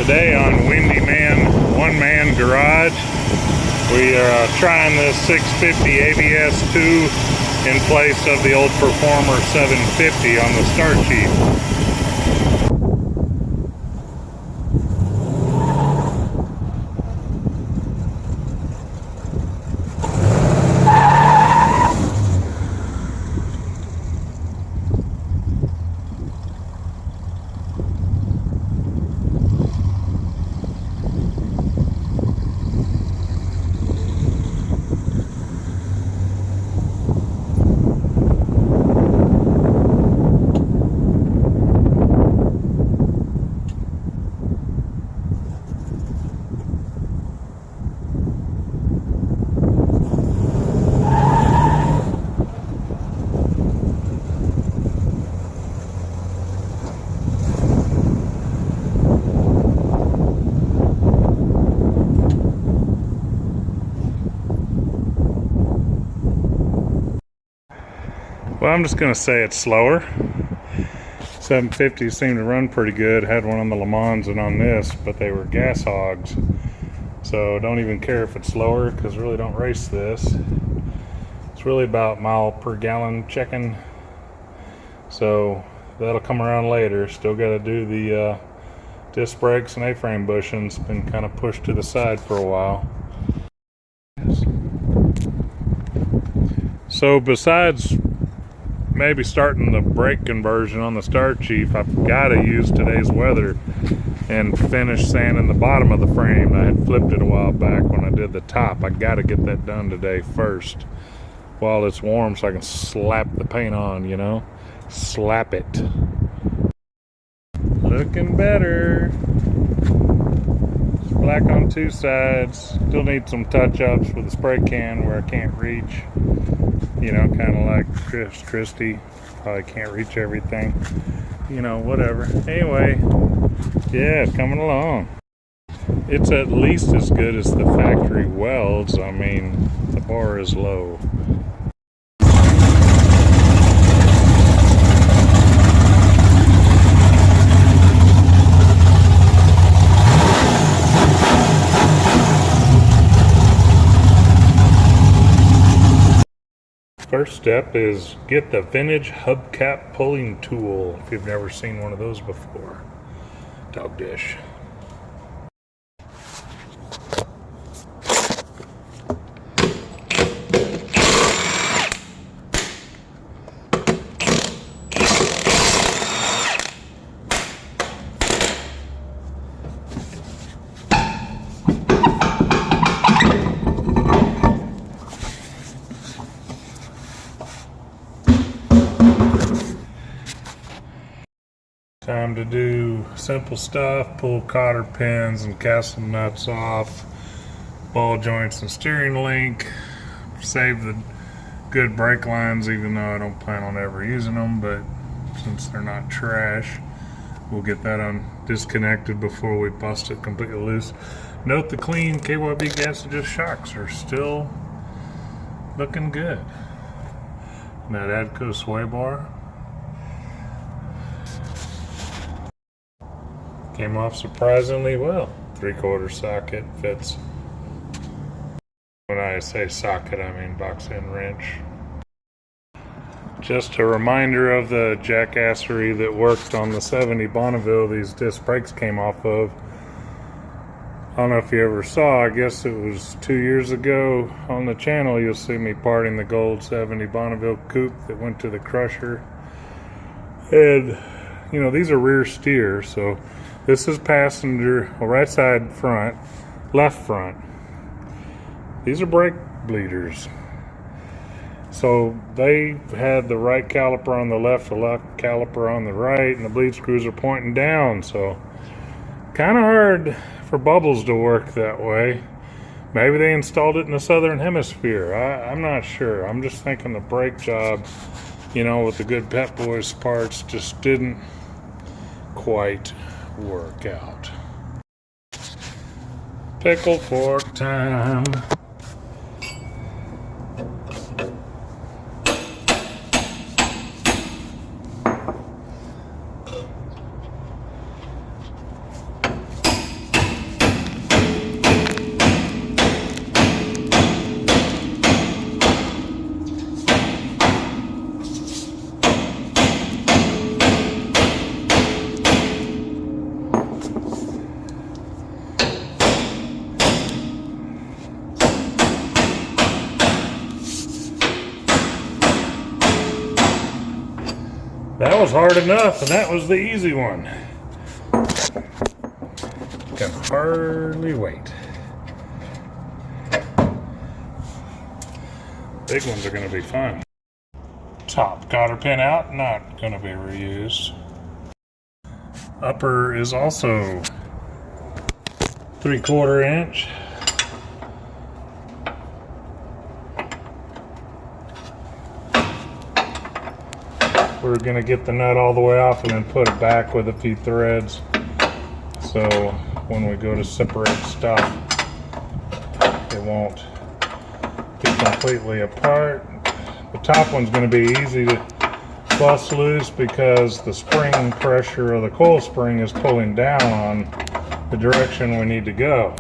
Today on Windy Man One Man Garage, we are trying this 650 ABS 2 in place of the old Performer 750 on the Starchief. Well, I'm just going to say it's slower. 750s seem to run pretty good. Had one on the Le Mans and on this, but they were gas hogs. So don't even care if it's slower, because really don't race this. It's really about mile per gallon checking. So that'll come around later. Still got to do the disc brakes and A-frame bushings. Been kind of pushed to the side for a while. So besides maybe starting the brake conversion on the Starchief, I've got to use today's weather and finish sanding the bottom of the frame. I had flipped it a while back when I did the top. I got to get that done today first while it's warm so I can slap the paint on, you know, slap it. Looking better. It's black on two sides. Still need some touch-ups with the spray can where I can't reach. You know, kind of like Chris Christie. Probably can't reach everything. You know, whatever. Anyway, yeah, it's coming along. It's at least as good as the factory welds. I mean, the bar is low. First step is get the vintage hubcap pulling tool, if you've never seen one of those before. Dog dish. Time to do simple stuff, pull cotter pins and castle nuts off, ball joints and steering link, save the good brake lines even though I don't plan on ever using them, but since they're not trash, we'll get that disconnected before we bust it completely loose. Note the clean KYB gas-adjust shocks are still looking good. And that Adco sway bar came off surprisingly well. 3/4 socket fits. When I say socket, I mean box end wrench. Just a reminder of the jackassery that worked on the 70 Bonneville these disc brakes came off of. I don't know if you ever saw, I guess it was 2 years ago on the channel, you'll see me parting the gold 70 Bonneville coupe that went to the crusher. And, you know, these are rear steer, so this is passenger, right side front, left front. These are brake bleeders. So they had the right caliper on the left caliper on the right, and the bleed screws are pointing down. So kind of hard for bubbles to work that way. Maybe they installed it in the southern hemisphere. I'm not sure. I'm just thinking the brake job, you know, with the good Pep Boys parts just didn't quite work out. Pickle fork time. That was hard enough, and that was the easy one. Can hardly wait. Big ones are going to be fun. Top cotter pin out, not going to be reused. Upper is also 3/4 inch. We're going to get the nut all the way off and then put it back with a few threads. So when we go to separate stuff, it won't be completely apart. The top one's going to be easy to bust loose because the spring pressure of the coil spring is pulling down on the direction we need to go.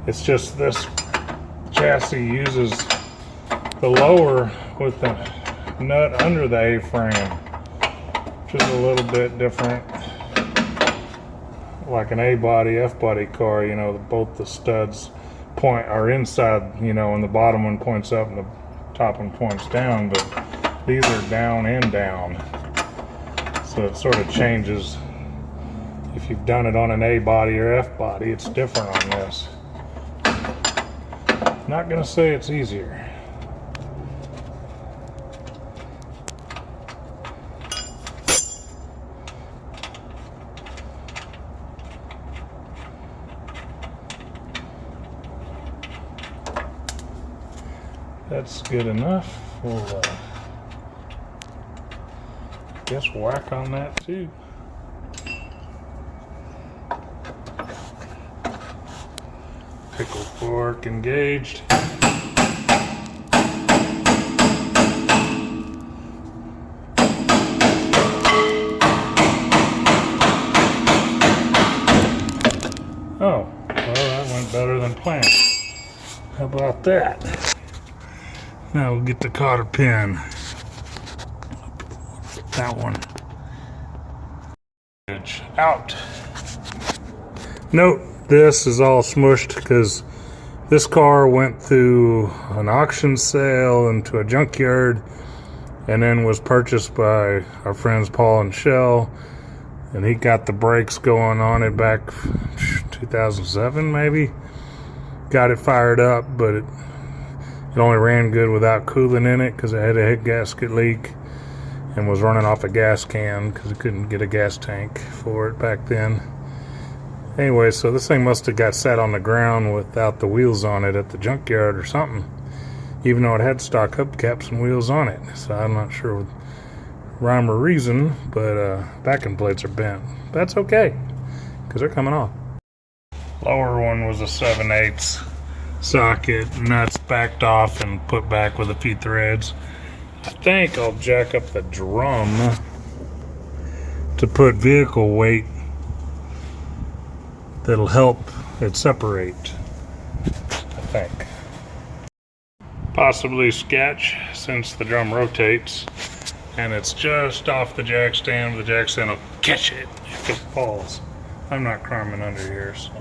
It's just this chassis uses the lower with the nut under the A-frame, which is a little bit different, like an A-body, F-body car. You know, both the studs are inside, you know, and the bottom one points up and the top one points down, but these are down and down, so it sort of changes. If you've done it on an A-body or F-body, it's different on this. Not gonna say it's easier. That's good enough. We'll guess whack on that too. Pickle fork engaged. Oh, well, that went better than planned. How about that? Now we'll get the cotter pin. That one out. Note, this is all smushed because this car went through an auction sale into a junkyard and then was purchased by our friends Paul and Shell, and he got the brakes going on it back 2007 maybe. Got it fired up, but it only ran good without coolant in it because it had a head gasket leak and was running off a gas can because it couldn't get a gas tank for it back then. Anyway, so this thing must have got sat on the ground without the wheels on it at the junkyard or something, even though it had stock hubcaps and wheels on it. So I'm not sure rhyme or reason, but backing plates are bent. That's okay because they're coming off. Lower one was a 7/8 socket, nuts backed off and put back with a few threads. I think I'll jack up the drum to put vehicle weight that'll help it separate, I think. Possibly sketch, since the drum rotates and it's just off the jack stand. The jack stand will catch it if it falls. I'm not climbing under here, so.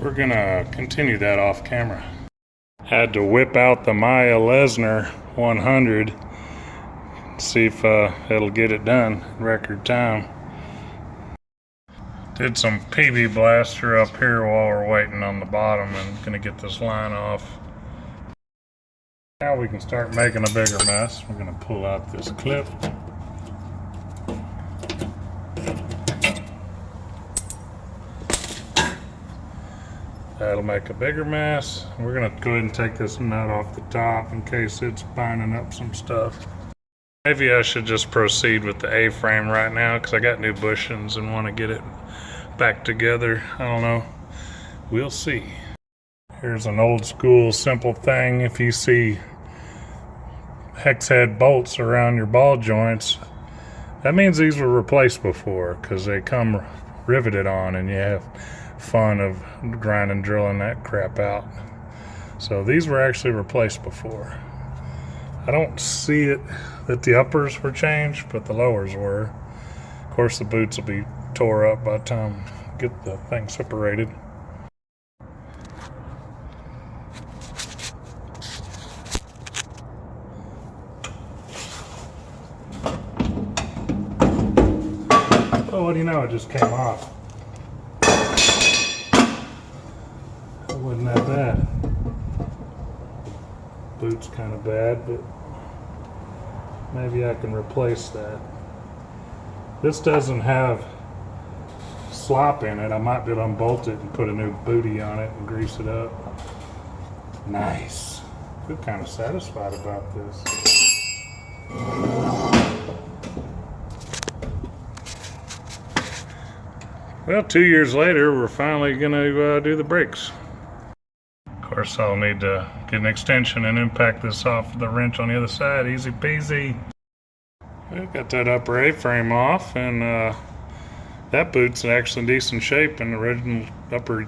We're gonna continue that off camera. Had to whip out the Maya Lesnar 100, see if it'll get it done in record time. Did some PB blaster up here while we're waiting on the bottom and gonna get this line off. Now we can start making a bigger mess. We're gonna pull out this clip. That'll make a bigger mess. We're gonna go ahead and take this nut off the top in case it's binding up some stuff. Maybe I should just proceed with the A-frame right now because I got new bushings and want to get it back together. I don't know. We'll see. Here's an old school simple thing. If you see hex head bolts around your ball joints, that means these were replaced before because they come riveted on and you have fun of grinding, drilling that crap out. So these were actually replaced before. I don't see it that the uppers were changed, but the lowers were. Of course, the boots will be tore up by the time I get the thing separated. Oh, what do you know? It just came off. It wasn't that bad. Boot's kind of bad, but maybe I can replace that. This doesn't have slop in it. I might be able to unbolt it and put a new booty on it and grease it up. Nice. I feel kind of satisfied about this. Well, 2 years later, we're finally going to do the brakes. Of course, I'll need to get an extension and impact this off the wrench on the other side. Easy peasy. We've got that upper A-frame off, and that boot's actually in decent shape, and the original upper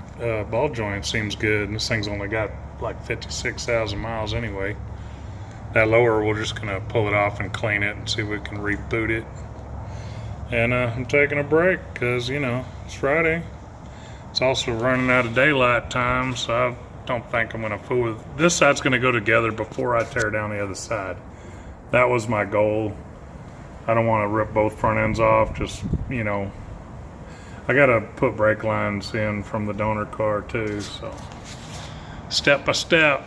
ball joint seems good. And this thing's only got like 56,000 miles anyway. That lower, we're just gonna pull it off and clean it and see if we can reboot it. And I'm taking a break because, you know, it's Friday. It's also running out of daylight time, so I don't think I'm gonna fool with this. Side's gonna go together before I tear down the other side. That was my goal. I don't want to rip both front ends off. Just, you know, I gotta put brake lines in from the donor car too, so step by step.